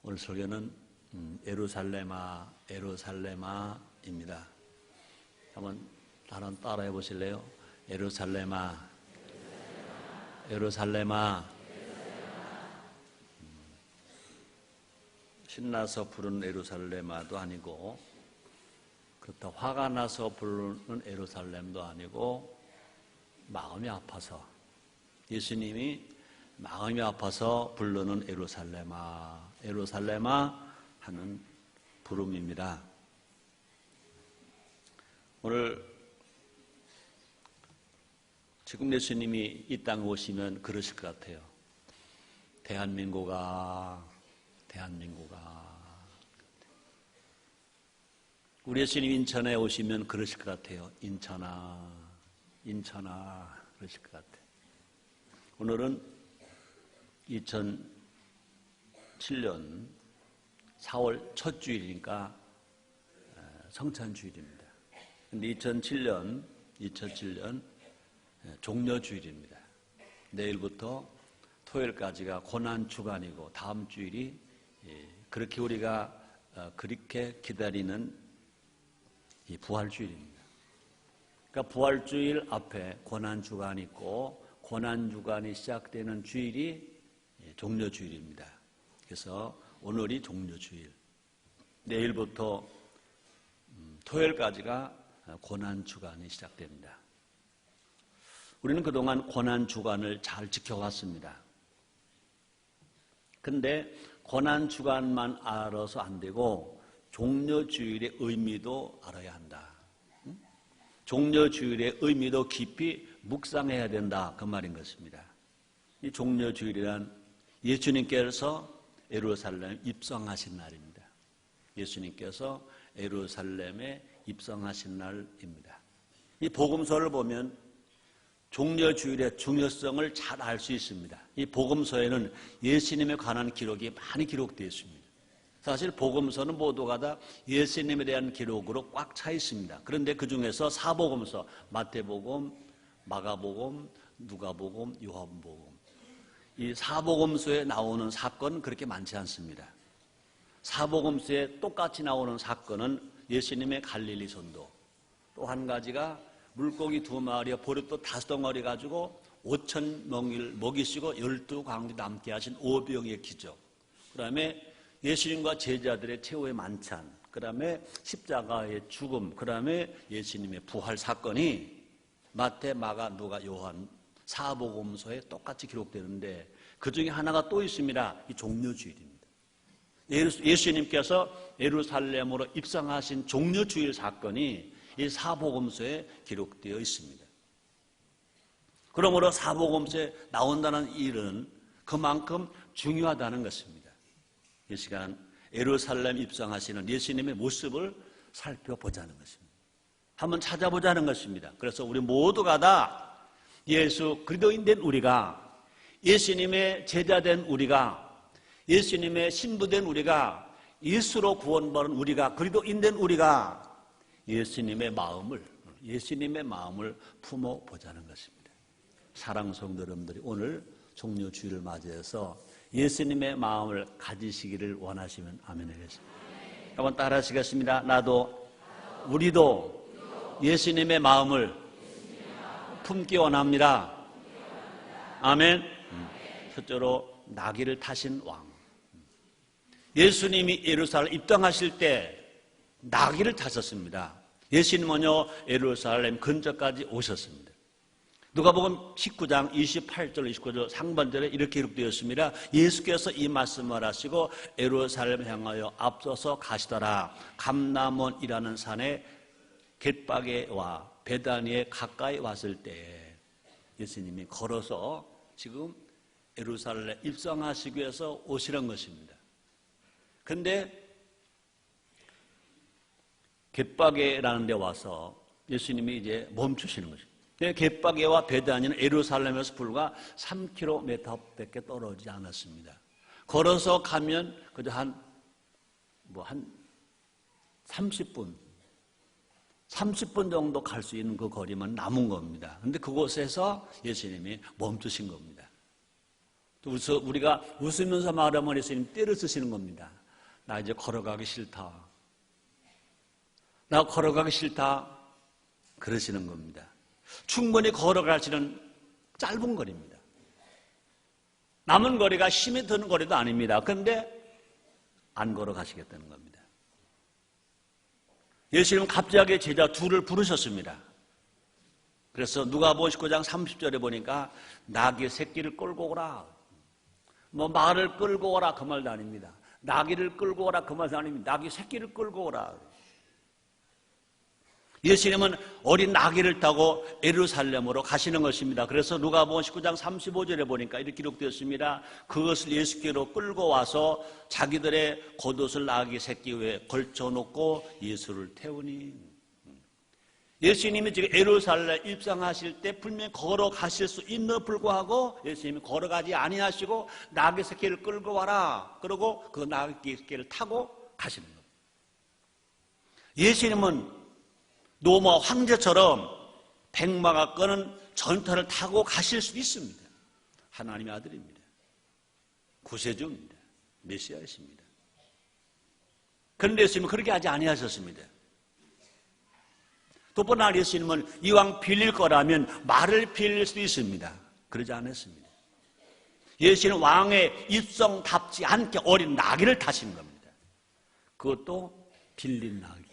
오늘 설교는 예루살렘아 예루살렘아입니다. 한번 다른 따라해 보실래요? 예루살렘아 예루살렘아. 신나서 부르는 예루살렘아도 아니고, 그렇다 화가 나서 부르는 예루살렘도 아니고, 마음이 아파서, 예수님이 마음이 아파서 부르는 예루살렘아 예루살렘아 하는 부름입니다. 오늘 지금 예수님이 이 땅에 오시면 그러실 것 같아요. 대한민국아 우리 예수님 인천에 오시면 그러실 것 같아요. 인천아 그러실 것 같아요. 오늘은 2007년 4월 첫 주일이니까 성찬주일입니다. 근데 2007년 종려주일입니다. 내일부터 토요일까지가 고난주간이고, 다음 주일이 그렇게 우리가 그렇게 기다리는 이 부활주일입니다. 그러니까 부활주일 앞에 고난주간이 있고, 고난주간이 시작되는 주일이 종려주일입니다. 그래서 오늘이 종려주일, 내일부터 토요일까지가 고난주간이 시작됩니다. 우리는 그동안 고난주간을 잘 지켜왔습니다. 근데 고난주간만 알아서 안 되고 종려주일의 의미도 알아야 한다. 종려주일의 의미도 깊이 묵상해야 된다, 그 말인 것입니다. 이 종려주일이란 예수님께서 예루살렘에 입성하신 날입니다. 예수님께서 예루살렘에 입성하신 날입니다. 이 복음서를 보면 종려주일의 중요성을 잘 알 수 있습니다. 이 복음서에는 예수님에 관한 기록이 많이 기록되어 있습니다. 사실 복음서는 모두가 다 예수님에 대한 기록으로 꽉 차 있습니다. 그런데 그 중에서 사복음서, 마태복음, 마가복음, 누가복음, 요한복음, 이 사복음서에 나오는 사건은 그렇게 많지 않습니다. 사복음서에 똑같이 나오는 사건은 예수님의 갈릴리 전도, 또 한 가지가 물고기 2마리와 보리떡 5덩어리 가지고 5,000명을 먹이시고 12광주 남게 하신 오병의 기적, 그 다음에 예수님과 제자들의 최후의 만찬, 그 다음에 십자가의 죽음, 그 다음에 예수님의 부활 사건이 마태, 마가, 누가, 요한 사복음서에 똑같이 기록되는데, 그 중에 하나가 또 있습니다. 이 종려주일입니다. 예수님께서 예루살렘으로 입성하신 종려주일 사건이 이 사복음서에 기록되어 있습니다. 그러므로 사복음서에 나온다는 일은 그만큼 중요하다는 것입니다. 이 시간 예루살렘 입성하시는 예수님의 모습을 살펴보자는 것입니다. 한번 찾아보자는 것입니다. 그래서 우리 모두가 다 예수 그리스도인 된 우리가, 예수님의 제자된 우리가, 예수님의 신부된 우리가, 예수로 구원받은 우리가, 그리스도인 된 우리가 예수님의 마음을 품어보자는 것입니다. 사랑하는 성도 여러분들이 오늘 종려주일을 맞이해서 예수님의 마음을 가지시기를 원하시면 아멘 하겠습니다. 한번 따라 하시겠습니다. 나도, 우리도 예수님의 마음을 품기 원합니다. 아멘. 첫째로 나귀를 타신 왕. 예수님이 예루살렘 입성하실 때 나귀를 타셨습니다. 예수님은요 예루살렘 근처까지 오셨습니다. 누가복음 19장 28절 29절 상반절에 이렇게 기록되었습니다. 예수께서 이 말씀을 하시고 예루살렘 향하여 앞서서 가시더라. 감람원이라는 산에 벳바게와 베다니에 가까이 왔을 때 예수님이 걸어서 지금 예루살렘 입성하시기 위해서 오시는 것입니다. 그런데 벳바게라는 데 와서 예수님이 이제 멈추시는 것입니다. 벳바게와 베다니는 예루살렘에서 불과 3km밖에 떨어지지 않았습니다. 걸어서 가면 그저 한 30분 정도 갈 수 있는 그 거리만 남은 겁니다. 그런데 그곳에서 예수님이 멈추신 겁니다. 우리가 웃으면서 말하면 예수님 때를 쓰시는 겁니다. 나 이제 걸어가기 싫다. 나 걸어가기 싫다. 그러시는 겁니다. 충분히 걸어갈지는 짧은 거리입니다. 남은 거리가 힘이 드는 거리도 아닙니다. 그런데 안 걸어가시겠다는 겁니다. 예수님은 갑자기 제자 둘을 부르셨습니다. 그래서 누가복음 19장 30절에 보니까 나귀 새끼를 끌고 오라. 말을 끌고 오라 그 말도 아닙니다. 나귀를 끌고 오라 그 말도 아닙니다. 나귀 새끼를 끌고 오라. 예수님은 어린 나귀를 타고 예루살렘으로 가시는 것입니다. 그래서 누가복음 19장 35절에 보니까 이렇게 기록되었습니다. 그것을 예수께로 끌고 와서 자기들의 겉옷을 나귀 새끼 위에 걸쳐놓고 예수를 태우니, 예수님이 지금 예루살렘 입성하실 때 분명히 걸어가실 수 있는 불구하고 예수님이 걸어가지 아니하시고 나귀 새끼를 끌고 와라. 그러고 그 나귀 새끼를 타고 가시는 겁니다. 예수님은 로마 황제처럼 백마가 끄는 전차를 타고 가실 수 있습니다. 하나님의 아들입니다. 구세주입니다. 메시아이십니다. 그런데 예수님은 그렇게 하지 아니하셨습니다. 또 번 날 예수님은 이왕 빌릴 거라면 말을 빌릴 수도 있습니다. 그러지 않았습니다. 예수님은 왕의 입성답지 않게 어린 나귀를 타신 겁니다. 그것도 빌린 나귀.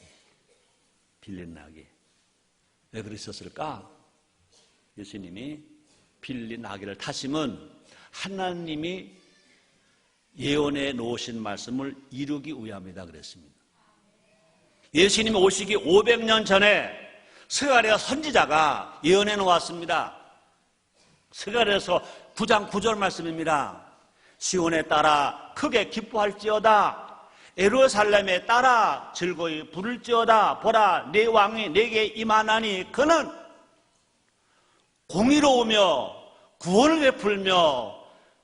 빌린 나귀. 왜 그러셨을까? 예수님이 빌린 나귀를 타심은 하나님이 예언해 놓으신 말씀을 이루기 위함이다 그랬습니다. 예수님이 오시기 500년 전에 스가랴 선지자가 예언해 놓았습니다. 스가랴에서 9장 9절 말씀입니다. 시온에 따라 크게 기뻐할지어다. 예루살렘에 따라 즐거이 부를지어다. 보라, 내 왕이 내게 임하나니 그는 공의로우며 구원을 베풀며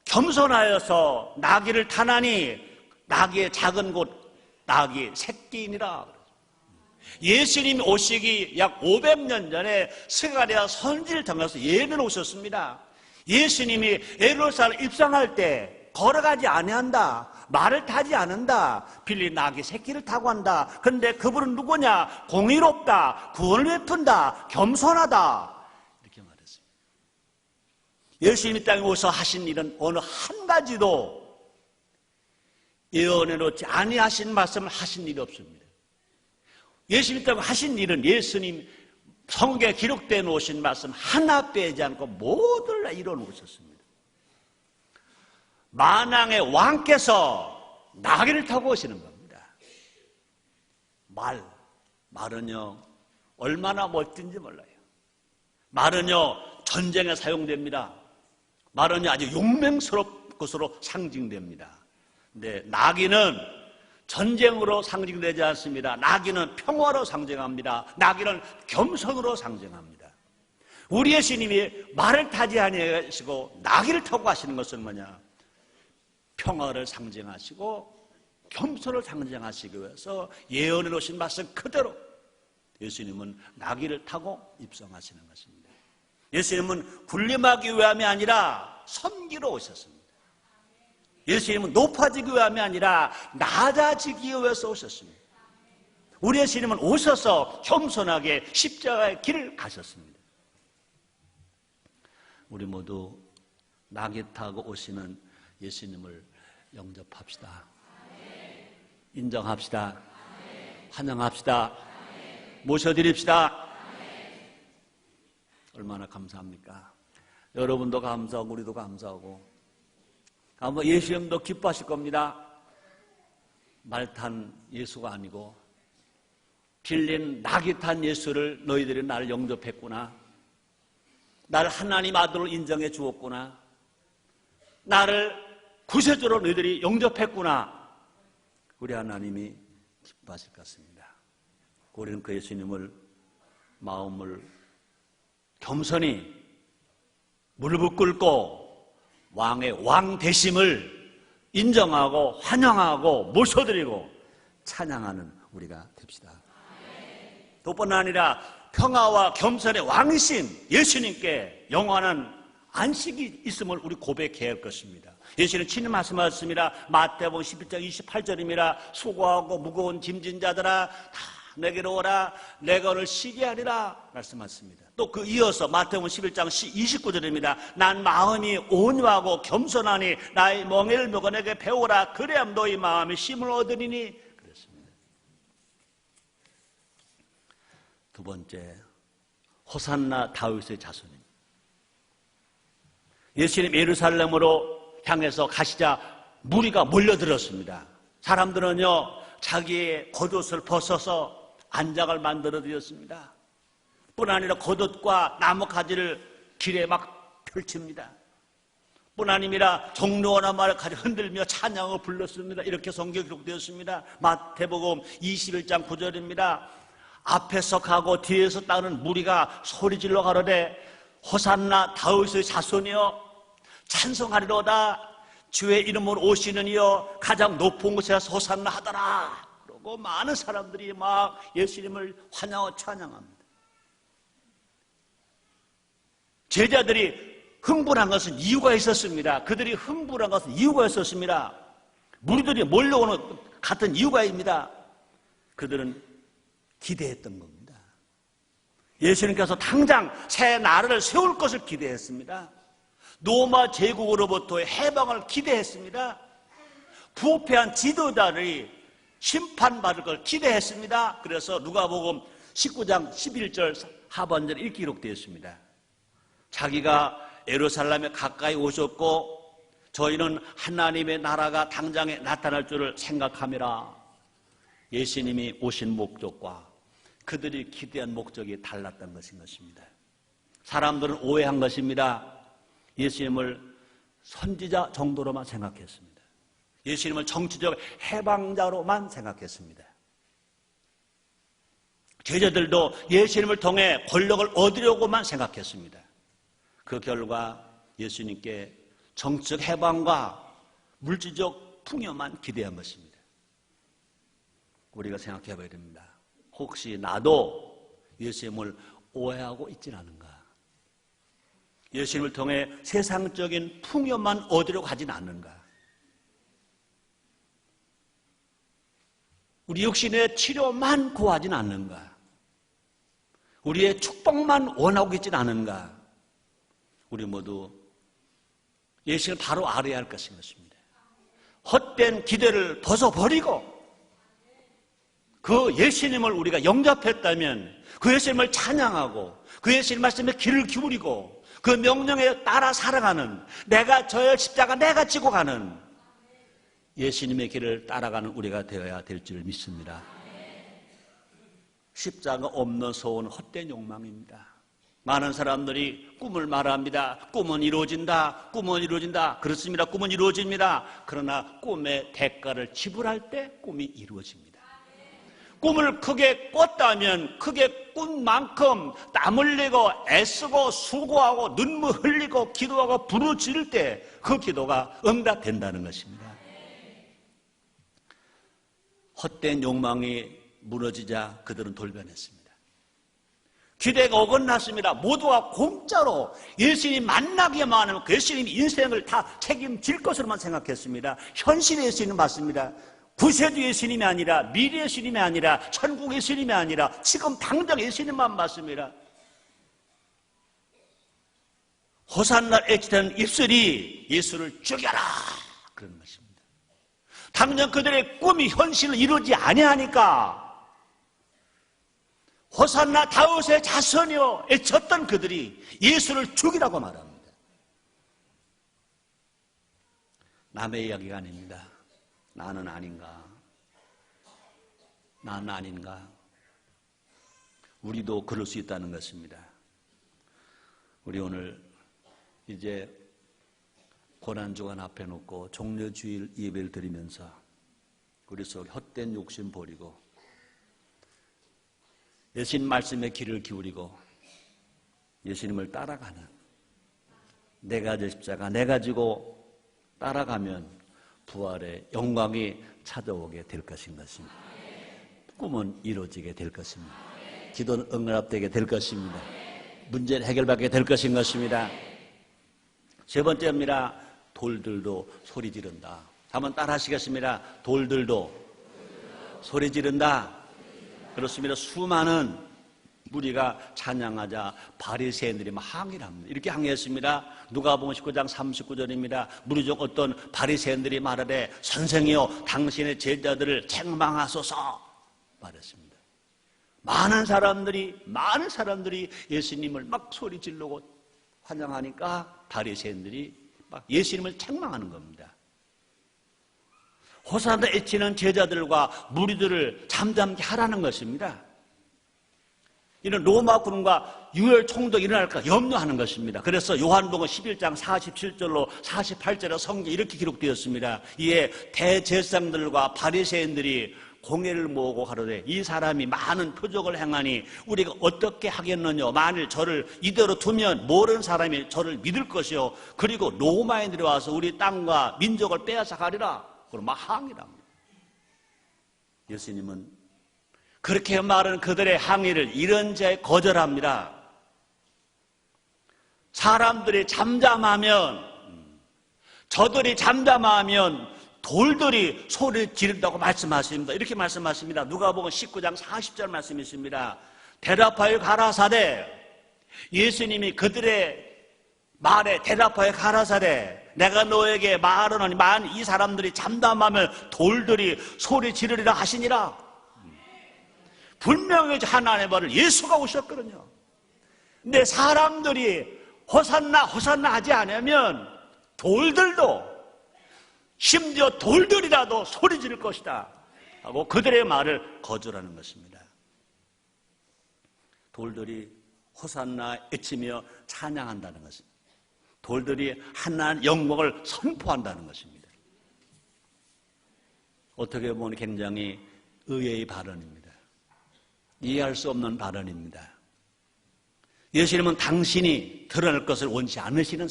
겸손하여서 나귀를 타나니 나귀의 작은 곳 나귀 새끼이니라. 예수님이 오시기 약 500년 전에 스가랴 선지를 통해서 예언을 오셨습니다. 예수님이 예루살렘 입성할 때 걸어가지 아니한다. 말을 타지 않는다. 빌린 나귀 새끼를 타고 한다. 그런데 그분은 누구냐? 공의롭다. 구원을 베푼다. 겸손하다. 이렇게 말했습니다. 예수님이 땅에 오셔서 하신 일은 어느 한 가지도 예언해 놓지 아니하신 말씀을 하신 일이 없습니다. 예수님이 땅에 하신 일은 예수님 성경에 기록되어 놓으신 말씀 하나 빼지 않고 모두를 다 이뤄 놓으셨습니다. 만왕의 왕께서 나귀를 타고 오시는 겁니다. 말은요 얼마나 멋진지 몰라요. 말은요 전쟁에 사용됩니다. 말은요 아주 용맹스러운 것으로 상징됩니다. 근데 나귀는 전쟁으로 상징되지 않습니다. 나귀는 평화로 상징합니다. 나귀는 겸손으로 상징합니다. 우리 예수님이 말을 타지 아니하시고 나귀를 타고 하시는 것은 뭐냐? 평화를 상징하시고 겸손을 상징하시기 위해서 예언해 놓으신 말씀 그대로 예수님은 나귀를 타고 입성하시는 것입니다. 예수님은 군림하기 위함이 아니라 섬기러 오셨습니다. 예수님은 높아지기 위함이 아니라 낮아지기 위해서 오셨습니다. 우리 예수님은 오셔서 겸손하게 십자가의 길을 가셨습니다. 우리 모두 나귀 타고 오시는 예수님을 영접합시다. 인정합시다. 환영합시다. 모셔드립시다. 얼마나 감사합니까? 여러분도 감사하고 우리도 감사하고 아마 예수님도 기뻐하실 겁니다. 말 탄 예수가 아니고 빌린 나귀 탄 예수를 너희들이 나를 영접했구나. 나를 하나님 아들로 인정해 주었구나. 나를 구세주로 너희들이 영접했구나. 우리 하나님이 기뻐하실 것 같습니다. 우리는 그 예수님을 마음을 겸손히 무릎을 꿇고 왕의 왕 되심을 인정하고 환영하고 모셔드리고 찬양하는 우리가 됩시다. 또 뿐 아니라 평화와 겸손의 왕이신 예수님께 영원한 안식이 있음을 우리 고백해야 할 것입니다. 예수님 친히 말씀하셨습니다. 마태복음 11장 28절입니다. 수고하고 무거운 짐진 자들아 다 내게로 오라 내가 너를 쉬게 하리라 말씀하셨습니다. 또 그 이어서 마태복음 11장 29절입니다. 난 마음이 온유하고 겸손하니 나의 멍에를 먹어 내게 배우라 그래야 너희 마음이 쉼을 얻으리니 그랬습니다. 두 번째, 호산나 다윗의 자손입니다. 예수님 예루살렘으로 향해서 가시자 무리가 몰려들었습니다. 사람들은요 자기의 겉옷을 벗어서 안장을 만들어 드렸습니다. 뿐 아니라 겉옷과 나뭇가지를 길에 막 펼칩니다. 뿐 아니라 종려나 말을 가지고 흔들며 찬양을 불렀습니다. 이렇게 성경에 기록되었습니다. 마태복음 21장 9절입니다. 앞에서 가고 뒤에서 따르는 무리가 소리질러 가로되 호산나 다윗의 자손이여 찬송하리로다 주의 이름으로 오시는 이여 가장 높은 곳에서 호산나 하더라. 그러고 많은 사람들이 막 예수님을 환영하고 찬양합니다. 제자들이 흥분한 것은 이유가 있었습니다. 그들이 흥분한 것은 이유가 있었습니다. 무리들이 몰려오는 같은 이유가입니다. 그들은 기대했던 겁니다. 예수님께서 당장 새 나라를 세울 것을 기대했습니다. 로마 제국으로부터의 해방을 기대했습니다. 부패한 지도자들이 심판받을 걸 기대했습니다. 그래서 누가복음 19장 11절 하반절에 이렇게 기록되어 있습니다. 자기가 예루살렘에 가까이 오셨고 저희는 하나님의 나라가 당장에 나타날 줄을 생각함이라. 예수님이 오신 목적과 그들이 기대한 목적이 달랐던 것입니다. 사람들은 오해한 것입니다. 예수님을 선지자 정도로만 생각했습니다. 예수님을 정치적 해방자로만 생각했습니다. 제자들도 예수님을 통해 권력을 얻으려고만 생각했습니다. 그 결과 예수님께 정치적 해방과 물질적 풍요만 기대한 것입니다. 우리가 생각해 봐야 됩니다. 혹시 나도 예수님을 오해하고 있지는 않은가? 예수님을 통해 세상적인 풍요만 얻으려고 하진 않는가? 우리 육신의 치료만 구하진 않는가? 우리의 축복만 원하고 있지는 않은가? 우리 모두 예수님을 바로 알아야 할 것입니다. 헛된 기대를 벗어버리고 그 예수님을 우리가 영접했다면 그 예수님을 찬양하고 그 예수님 말씀에 귀를 기울이고 그 명령에 따라 살아가는 내가 저의 십자가 내가 지고 가는 예수님의 길을 따라가는 우리가 되어야 될 줄 믿습니다. 십자가 없는 소원은 헛된 욕망입니다. 많은 사람들이 꿈을 말합니다. 꿈은 이루어진다. 꿈은 이루어진다. 그렇습니다. 꿈은 이루어집니다. 그러나 꿈의 대가를 지불할 때 꿈이 이루어집니다. 꿈을 크게 꿨다면 크게 꾼 만큼 땀 흘리고 애쓰고 수고하고 눈물 흘리고 기도하고 부르짖을 때 그 기도가 응답된다는 것입니다. 헛된 욕망이 무너지자 그들은 돌변했습니다. 기대가 어긋났습니다. 모두가 공짜로 예수님 만나기만 하면 그 예수님 인생을 다 책임질 것으로만 생각했습니다. 현실의 예수님은 맞습니다. 구세주 예수님이 아니라 미래 예수님이 아니라 천국 예수님이 아니라 지금 당장 예수님만 맞습니다. 호산나 애치던 입술이 예수를 죽여라 그런 것입니다. 당장 그들의 꿈이 현실을 이루지 아니하니까 호산나 다윗의 자손이여 애쳤던 그들이 예수를 죽이라고 말합니다. 남의 이야기가 아닙니다. 나는 아닌가? 나는 아닌가? 우리도 그럴 수 있다는 것입니다. 우리 오늘 이제 고난주간 앞에 놓고 종려주일 예배를 드리면서 우리 속 헛된 욕심 버리고 예수님 말씀에 귀를 기울이고 예수님을 따라가는 내가 제 십자가 내가 지고 따라가면 부활의 영광이 찾아오게 될 것인 것입니다. 꿈은 이루어지게 될 것입니다. 기도는 응답되게 될 것입니다. 문제는 해결받게 될 것인 것입니다. 세 번째입니다. 돌들도 소리 지른다. 한번 따라 하시겠습니다. 돌들도 소리 지른다. 그렇습니다. 수많은 무리가 찬양하자 바리새인들이 막 항의를 합니다. 이렇게 항의했습니다. 누가복음 19장 39절입니다. 무리 중 어떤 바리새인들이 말하되 선생이여 당신의 제자들을 책망하소서 말했습니다. 많은 사람들이 예수님을 막 소리 지르고 환영하니까 바리새인들이 막 예수님을 책망하는 겁니다. 호산나 외치는 제자들과 무리들을 잠잠케 하라는 것입니다. 이는 로마 군과 유혈 총독이 일어날까 염려하는 것입니다. 그래서 요한복음 11장 47절로 48절에 성경에 이렇게 기록되었습니다. 이에 대제사장들과 바리새인들이 공회를 모으고 가로되 이 사람이 많은 표적을 행하니 우리가 어떻게 하겠느냐. 만일 저를 이대로 두면 모르는 사람이 저를 믿을 것이요 그리고 로마인들이 와서 우리 땅과 민족을 빼앗아 가리라. 그럼 막 항의를 합니다. 예수님은 그렇게 말하는 그들의 항의를 이런저에 거절합니다. 사람들이 잠잠하면, 저들이 잠잠하면 돌들이 소리 지른다고 말씀하십니다. 이렇게 말씀하십니다. 누가복음 19장 40절 말씀이 있습니다. 대답하여 가라사대, 예수님이 그들의 말에 대답하여 가라사대, 내가 너에게 말하노니 만일 이 사람들이 잠잠하면 돌들이 소리 지르리라 하시니라. 분명히 하나님의 말을 예수가 오셨거든요. 근데 사람들이 호산나 호산나 하지 않으면 돌들도, 심지어 돌들이라도 소리 지를 것이다 하고 그들의 말을 거절하는 것입니다. 돌들이 호산나 외치며 찬양한다는 것입니다. 돌들이 하나님의 영광을 선포한다는 것입니다. 어떻게 보면 굉장히 의외의 발언입니다. 이해할 수 없는 발언입니다. 예수님은 당신이 드러날 것을 원치 않으시는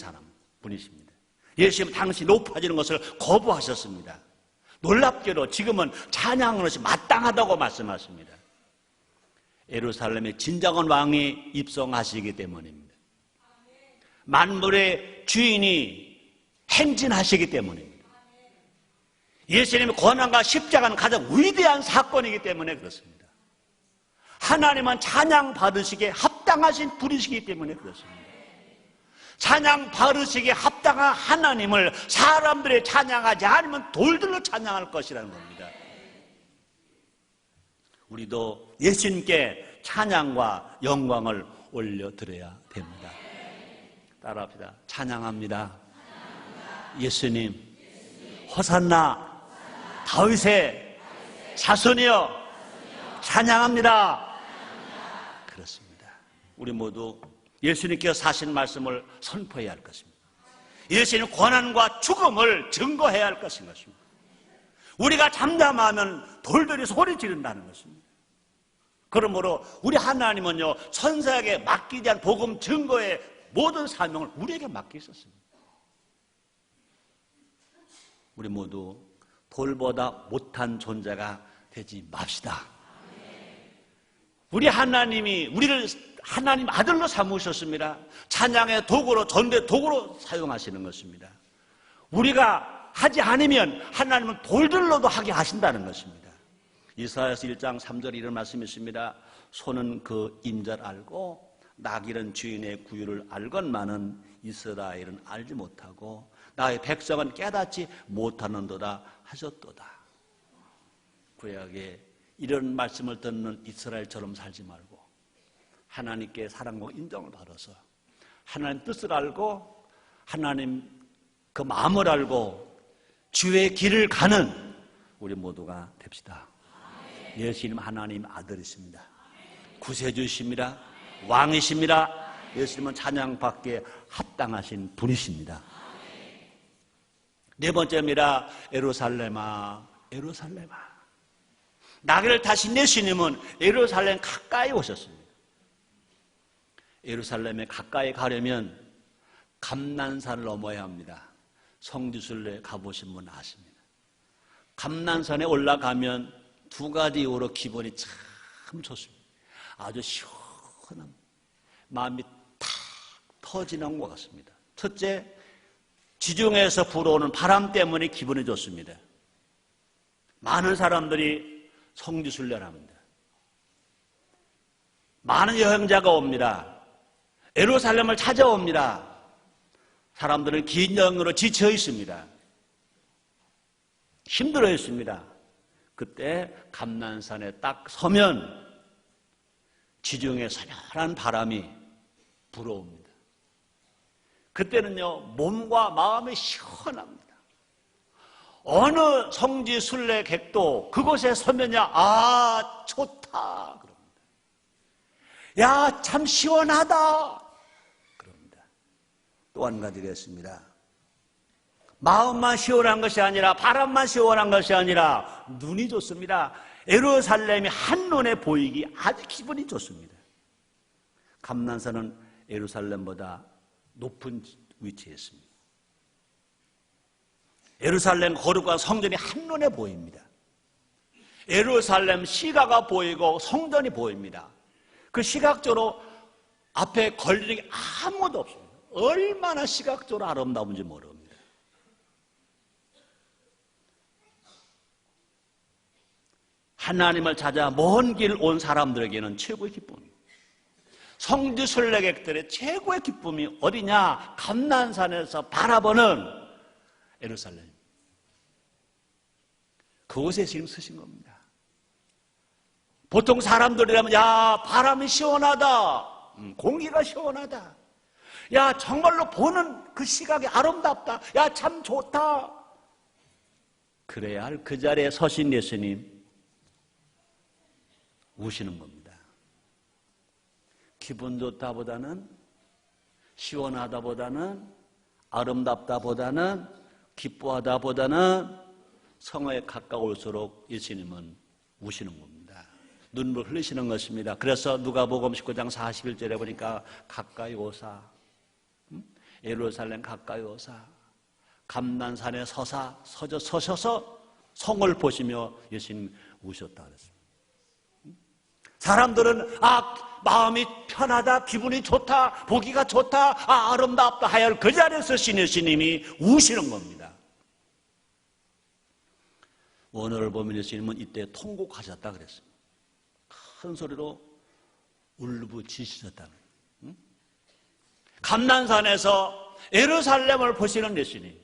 분이십니다. 예수님은 당신이 높아지는 것을 거부하셨습니다. 놀랍게도 지금은 찬양하는 것이 마땅하다고 말씀하십니다. 예루살렘의 진정한 왕이 입성하시기 때문입니다. 만물의 주인이 행진하시기 때문입니다. 예수님의 고난과 십자가는 가장 위대한 사건이기 때문에 그렇습니다. 하나님은 찬양 받으시기에 합당하신 분이시기 때문에 그렇습니다. 찬양 받으시기에 합당한 하나님을 사람들이 찬양하지 않으면 돌들로 찬양할 것이라는 겁니다. 우리도 예수님께 찬양과 영광을 올려드려야 됩니다. 따라합시다. 찬양합니다. 예수님, 호산나, 다윗의 자손이여 찬양합니다. 그렇습니다. 우리 모두 예수님께서 사신 말씀을 선포해야 할 것입니다. 예수님의 고난과 죽음을 증거해야 할 것인 것입니다. 우리가 잠잠하면 돌들이 소리 지른다는 것입니다. 그러므로 우리 하나님은요, 천사에게 맡기지 않은 복음 증거의 모든 사명을 우리에게 맡기셨습니다. 우리 모두 돌보다 못한 존재가 되지 맙시다. 우리 하나님이 우리를 하나님 아들로 삼으셨습니다. 찬양의 도구로, 전도의 도구로 사용하시는 것입니다. 우리가 하지 않으면 하나님은 돌들로도 하게 하신다는 것입니다. 이사야서 1장 3절에 이런 말씀이 있습니다. 소는 그 임자를 알고 낙일은 주인의 구유를 알건만은 이스라엘은 알지 못하고 나의 백성은 깨닫지 못하는도다 하셨도다. 구약에 이런 말씀을 듣는 이스라엘처럼 살지 말고 하나님께 사랑과 인정을 받아서 하나님 뜻을 알고 하나님 그 마음을 알고 주의 길을 가는 우리 모두가 됩시다. 예수님 하나님 아들이십니다. 구세주이십니다. 왕이십니다. 예수님은 찬양받기에 합당하신 분이십니다. 네 번째입니다. 예루살렘아, 예루살렘아. 나귀를 타신 예수님은 예루살렘 가까이 오셨습니다. 예루살렘에 가까이 가려면 감난산을 넘어야 합니다. 성지순례 가보신 분 아십니다. 감난산에 올라가면 두 가지 이유로 기분이 참 좋습니다. 아주 시원한 마음이 탁 터지는 것 같습니다. 첫째, 지중해에서 불어오는 바람 때문에 기분이 좋습니다. 많은 사람들이 성지순례를 합니다. 많은 여행자가 옵니다. 예루살렘을 찾아옵니다. 사람들은 긴 여행으로 지쳐 있습니다. 힘들어 있습니다. 그때 감난산에 딱 서면 지중해 서늘한 바람이 불어옵니다. 그때는요, 몸과 마음이 시원합니다. 어느 성지 순례객도 그곳에 서면야, 아, 좋다. 그럽니다. 야, 참 시원하다. 그럽니다. 또 한 가지가 있습니다. 마음만 시원한 것이 아니라, 바람만 시원한 것이 아니라, 눈이 좋습니다. 예루살렘이 한눈에 보이기 아주 기분이 좋습니다. 감난산은 예루살렘보다 높은 위치에 있습니다. 예루살렘 거룩한 성전이 한눈에 보입니다. 예루살렘 시가가 보이고 성전이 보입니다. 그 시각적으로 앞에 걸리는 게 아무도 없습니다. 얼마나 시각적으로 아름다운지 모릅니다. 하나님을 찾아 먼 길 온 사람들에게는 최고의 기쁨입니다. 성지 순례객들의 최고의 기쁨이 어디냐? 감난산에서 바라보는 예루살렘. 그곳에 지금 서신 겁니다. 보통 사람들이라면 야, 바람이 시원하다. 공기가 시원하다. 야, 정말로 보는 그 시각이 아름답다. 야, 참 좋다. 그래야 할 그 자리에 서신 예수님 우시는 겁니다. 기분 좋다보다는, 시원하다보다는, 아름답다보다는, 기뻐하다보다는 성에 가까울수록 예수님은 우시는 겁니다. 눈물 흘리시는 것입니다. 그래서 누가복음 19장 41절에 보니까 가까이 오사, 예루살렘 가까이 오사, 감난산에 서셔서 성을 보시며 예수님 우셨다 그랬습니다. 사람들은 마음이 편하다, 기분이 좋다, 보기가 좋다, 아름답다 하여 그 자리에서 예수님이 우시는 겁니다. 오늘 보면 예수님은 이때 통곡하셨다 그랬습니다. 큰 소리로 울부짖으셨다. 감난산에서 예루살렘을 보시는 예수님,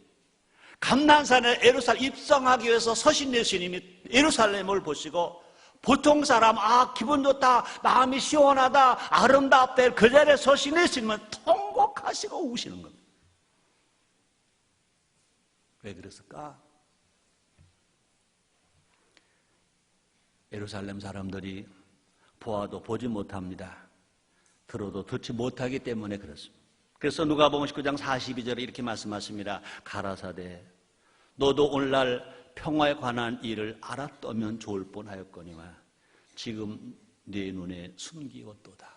감난산에 예루살렘 입성하기 위해서 서신 예수님이 예루살렘을 보시고 보통 사람, 기분 좋다, 마음이 시원하다, 아름답다, 그 자리에 서신 예수님은 통곡하시고 우시는 겁니다. 왜 그랬을까? 예루살렘 사람들이 보아도 보지 못합니다. 들어도 듣지 못하기 때문에 그렇습니다. 그래서 누가복음 19장 42절에 이렇게 말씀하십니다. 가라사대 너도 오늘날 평화에 관한 일을 알았다면 좋을 뻔하였거니와 지금 네 눈에 숨기었도다.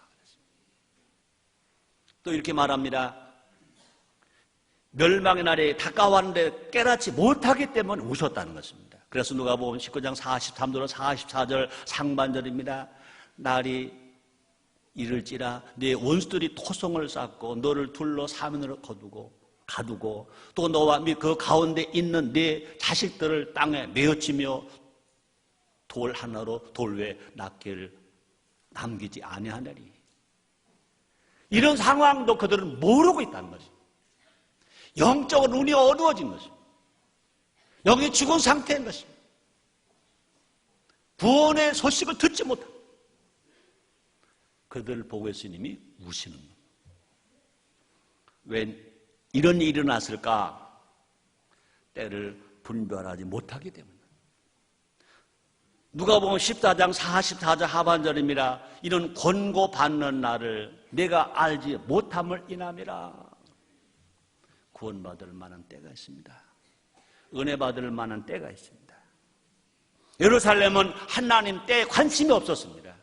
또 이렇게 말합니다. 멸망의 날이 다가왔는데 깨닫지 못하기 때문에 우셨다는 것입니다. 그래서 누가복음 19장 43절 44절 상반절입니다. 날이 이를지라 네 원수들이 토성을 쌓고 너를 둘러 사면으로 가두고 또 너와 그 가운데 있는 네 자식들을 땅에 메어치며 돌 하나로 돌 위에 낫기를 남기지 아니하느니 이런 상황도 그들은 모르고 있다는 것입니다. 영적으로 눈이 어두워진 것입니다. 영이 죽은 상태인 것입니다. 구원의 소식을 듣지 못합니다. 그들을 보고 예수님이 우시는 겁니다. 왜 이런 일이 일어났을까? 때를 분별하지 못하기 때문에. 누가복음 14장 44절 하반절입니다. 이런 권고받는 날을 내가 알지 못함을 인함이라. 구원받을 만한 때가 있습니다. 은혜 받을 만한 때가 있습니다. 예루살렘은 하나님 때에 관심이 없었습니다.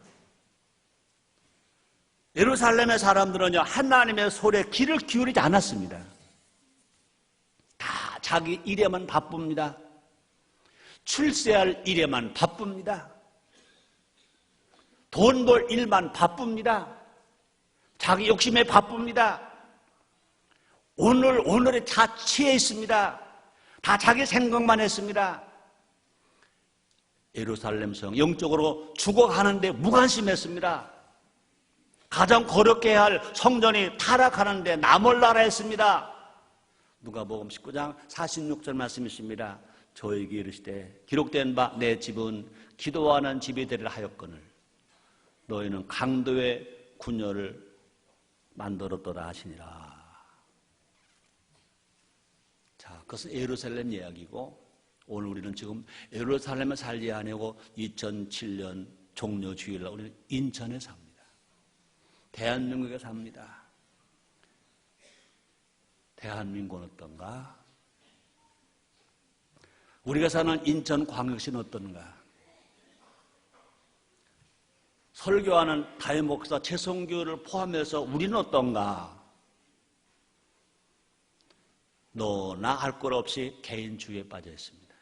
예루살렘의 사람들은요, 하나님의 소리에 귀를 기울이지 않았습니다. 다 자기 일에만 바쁩니다. 출세할 일에만 바쁩니다. 돈 벌 일만 바쁩니다. 자기 욕심에 바쁩니다. 오늘에 다 취해 있습니다. 다 자기 생각만 했습니다. 예루살렘 성 영적으로 죽어가는데 무관심했습니다. 가장 거룩해 해야 할 성전이 타락하는데 나몰라라 했습니다. 누가복음 19장 46절 말씀이 있습니다. 저에게 이르시되 기록된 바 내 집은 기도하는 집이 되리라 하였거늘 너희는 강도의 궁녀를 만들었도다 하시니라. 자, 그것은 예루살렘 이야기고 오늘 우리는 지금 예루살렘에 살지 아니고 2007년 종료주일날 우리는 인천에 삽니다. 대한민국에 삽니다. 대한민국은 어떤가? 우리가 사는 인천광역시는 어떤가? 설교하는 다임 목사 최성규를 포함해서 우리는 어떤가? 너나 할 것 없이 개인주의에 빠져 있습니다.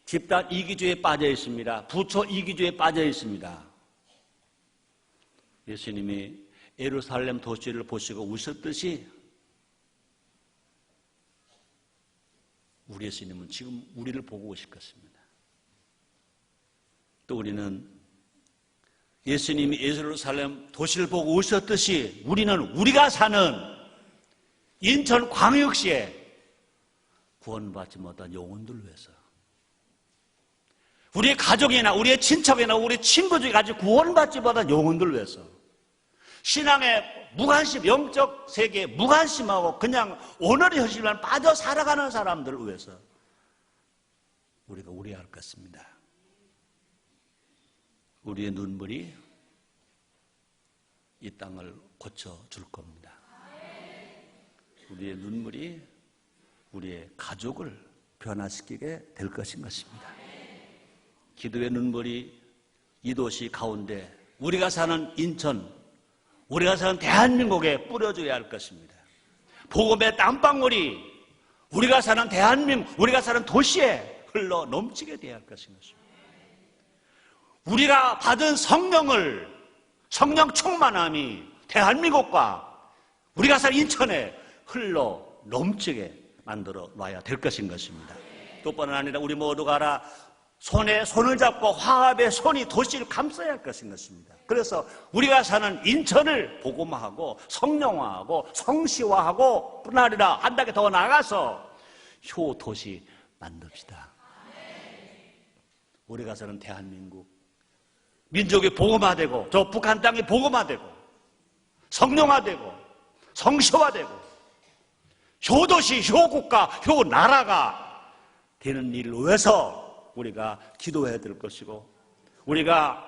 집단 이기주의에 빠져 있습니다. 부처 이기주의에 빠져 있습니다. 예수님이 예루살렘 도시를 보시고 우셨듯이 우리 예수님은 지금 우리를 보고 오실 것입니다. 또 우리는 예수님이 예루살렘 도시를 보고 오셨듯이 우리는 우리가 사는 인천 광역시에 구원받지 못한 영혼들을 위해서 우리의 가족이나 우리의 친척이나 우리 친구 중에 아직 구원받지 못한 영혼들을 위해서 신앙의 무관심, 영적 세계에 무관심하고 그냥 오늘의 현실만 빠져 살아가는 사람들을 위해서 우리가 우려할 것입니다. 우리의 눈물이 이 땅을 고쳐줄 겁니다. 우리의 눈물이 우리의 가족을 변화시키게 될 것입니다. 기도의 눈물이 이 도시 가운데 우리가 사는 인천, 우리가 사는 대한민국에 뿌려줘야 할 것입니다. 복음의 땀방울이 우리가 사는 대한민국, 우리가 사는 도시에 흘러 넘치게 돼야 할 것입니다. 우리가 받은 성령을, 성령 충만함이 대한민국과 우리가 사는 인천에 흘러 넘치게 만들어 놔야 될 것인 것입니다. 또 뿐만 아니라 우리 모두가 알아 손에 손을 잡고 화합의 손이 도시를 감싸야 할 것인 것입니다. 그래서 우리가 사는 인천을 복음화하고 성령화하고 성시화하고 뿐 아니라 한 단계 더 나가서 효도시 만듭시다. 우리가 사는 대한민국 민족이 복음화되고 저 북한 땅이 복음화되고 성령화되고 성시화되고 효도시, 효국가, 효나라가 되는 일을 위해서 우리가 기도해야 될 것이고 우리가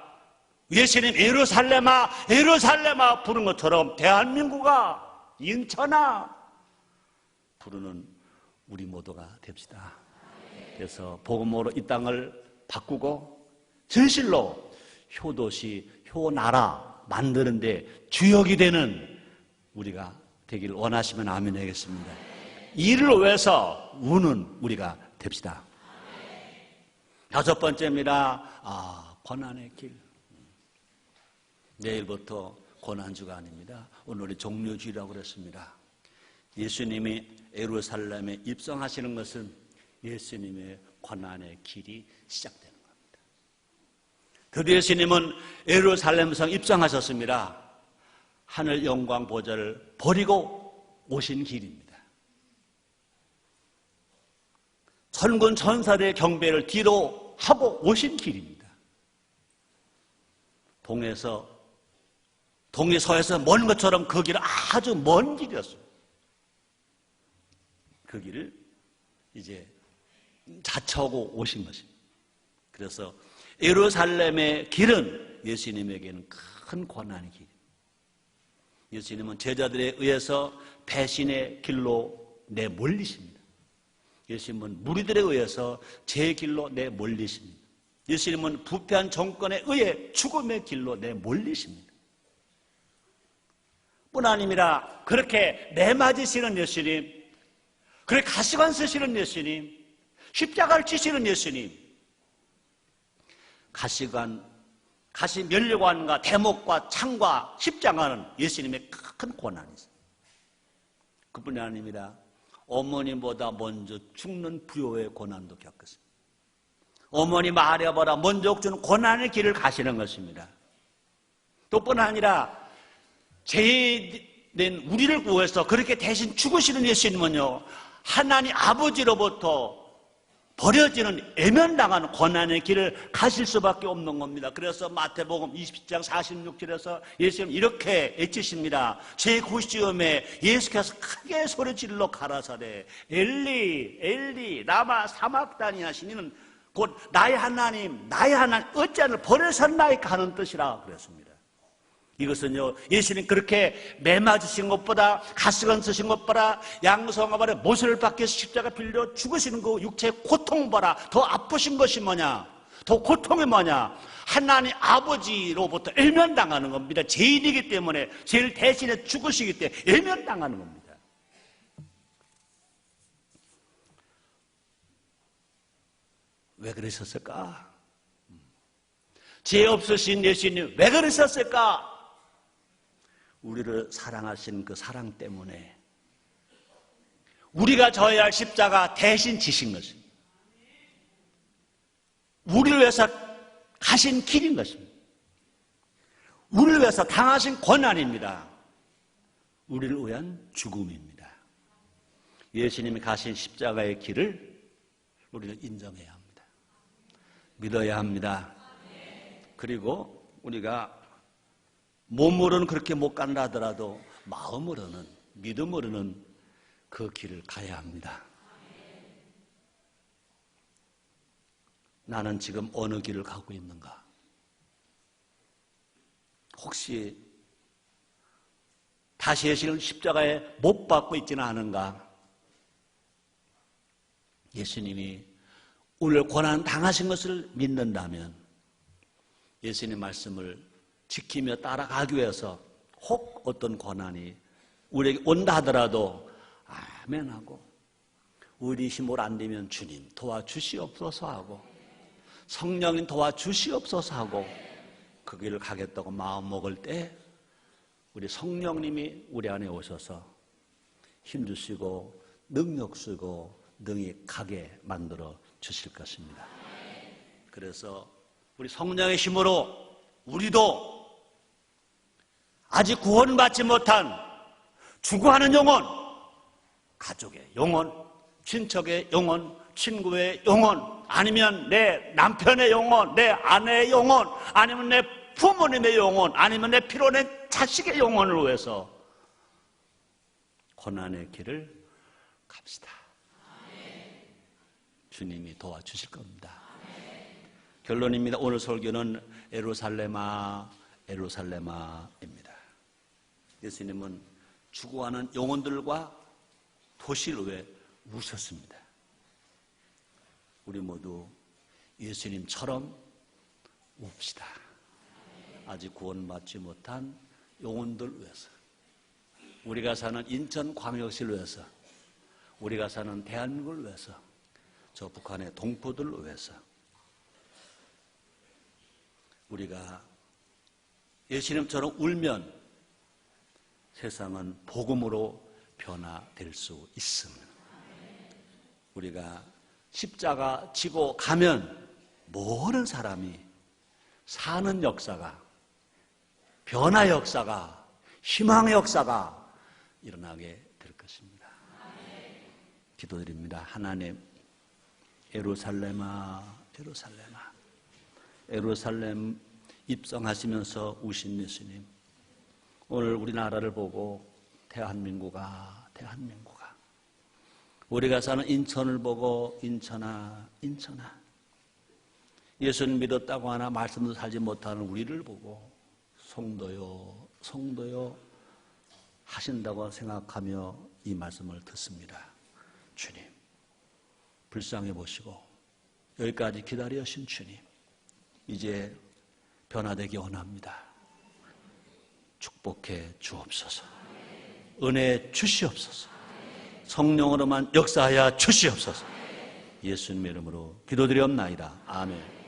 예수님 예루살렘아 예루살렘아 부른 것처럼 대한민국아 인천아 부르는 우리 모두가 됩시다. 그래서 복음으로 이 땅을 바꾸고 진실로 효도시, 효나라 만드는데 주역이 되는 우리가 되기를 원하시면 아멘 하겠습니다. 이를 위해서 우는 우리가 됩시다. 다섯 번째입니다. 고난의 길. 내일부터 고난주가 아닙니다. 오늘이 종료주의라고 그랬습니다. 예수님이 예루살렘에 입성하시는 것은 예수님의 고난의 길이 시작되는 겁니다. 드디어 예수님은 예루살렘 성 입성하셨습니다. 하늘 영광 보좌를 버리고 오신 길입니다. 천군 천사들의 경배를 뒤로 하고 오신 길입니다. 동에서에서 먼 것처럼 그 길은 아주 먼 길이었어요. 그 길을 이제 자처하고 오신 것입니다. 그래서 예루살렘의 길은 예수님에게는 큰 고난의 길입니다. 예수님은 제자들에 의해서 배신의 길로 내몰리십니다. 예수님은 무리들에 의해서 제 길로 내몰리십니다. 예수님은 부패한 정권에 의해 죽음의 길로 내몰리십니다. 뿐 아니라 그렇게 내맞으시는 예수님, 그렇게 가시관 쓰시는 예수님, 십자가를 지시는 예수님, 가시 면류관과 대목과 창과 십자가는 예수님의 큰 고난이 있어요. 그뿐이 아닙니다. 어머니보다 먼저 죽는 부요의 고난도 겪었습니다. 어머니 마리아보다 먼저 주는 고난의 길을 가시는 것입니다. 또뿐 아니라 죄된 우리를 구해서 그렇게 대신 죽으시는 예수님은요, 하나님 아버지로부터 버려지는 애면당하는 고난의 길을 가실 수밖에 없는 겁니다. 그래서 마태복음 20장 46절에서 예수님 이렇게 외치십니다. 제9시험에 예수께서 크게 소리질러 가라사대 엘리 엘리 라마 사막다니 하시니는 곧 나의 하나님 어찌 나를 버리셨나이까 하는 뜻이라 그랬습니다. 이것은요, 예수님 그렇게 매맞으신 것보다, 가시관 쓰신 것보다, 양성아발에 못을 박혀 십자가 빌려 죽으시는 그 육체의 고통보다 더 아프신 것이 뭐냐? 더 고통이 뭐냐? 하나님 아버지로부터 외면당하는 겁니다. 죄인이기 때문에, 죄를 대신해 죽으시기 때문에 외면당하는 겁니다. 왜 그러셨을까? 죄 없으신 예수님 왜 그러셨을까? 우리를 사랑하신 그 사랑 때문에 우리가 져야 할 십자가 대신 지신 것입니다. 우리를 위해서 가신 길인 것입니다. 우리를 위해서 당하신 고난입니다. 우리를 위한 죽음입니다. 예수님이 가신 십자가의 길을 우리는 인정해야 합니다. 믿어야 합니다. 그리고 우리가 몸으로는 그렇게 못 간다 하더라도 마음으로는, 믿음으로는 그 길을 가야 합니다. 나는 지금 어느 길을 가고 있는가? 혹시 다시 예수님을 십자가에 못 박고 있지는 않은가? 예수님이 우리를 고난 당하신 것을 믿는다면 예수님 말씀을 지키며 따라가기 위해서 혹 어떤 고난이 우리에게 온다 하더라도 아멘하고 우리 힘으로 안 되면 주님 도와주시옵소서 하고 성령님 도와주시옵소서 하고 그 길을 가겠다고 마음 먹을 때 우리 성령님이 우리 안에 오셔서 힘주시고 능력 쓰고 능히 가게 만들어 주실 것입니다. 그래서 우리 성령의 힘으로 우리도 아직 구원받지 못한 죽어가는 영혼, 가족의 영혼, 친척의 영혼, 친구의 영혼, 아니면 내 남편의 영혼, 내 아내의 영혼, 아니면 내 부모님의 영혼, 아니면 내 피로낸 자식의 영혼을 위해서 고난의 길을 갑시다. 주님이 도와주실 겁니다. 결론입니다. 오늘 설교는 예루살렘아, 예루살렘아입니다. 예수님은 죽어가는 영혼들과 도시를 위해 우셨습니다. 우리 모두 예수님처럼 웁시다. 아직 구원받지 못한 영혼들 위해서, 우리가 사는 인천광역시를 위해서, 우리가 사는 대한민국을 위해서, 저 북한의 동포들을 위해서 우리가 예수님처럼 울면 세상은 복음으로 변화될 수 있습니다. 우리가 십자가 지고 가면 모든 사람이 사는 역사가, 변화 역사가, 희망의 역사가 일어나게 될 것입니다. 기도드립니다. 하나님, 예루살렘아, 예루살렘아, 예루살렘 입성하시면서 우신 예수님, 오늘 우리나라를 보고 대한민국아, 대한민국아, 우리가 사는 인천을 보고 인천아, 인천아, 예수님 믿었다고 하나 말씀도 살지 못하는 우리를 보고 성도요, 성도요 하신다고 생각하며 이 말씀을 듣습니다. 주님, 불쌍해 보시고 여기까지 기다려 주신 주님, 이제 변화되기 원합니다. 축복해 주옵소서. 은혜 주시옵소서. 성령으로만 역사하여 주시옵소서. 예수님의 이름으로 기도드리옵나이다. 아멘.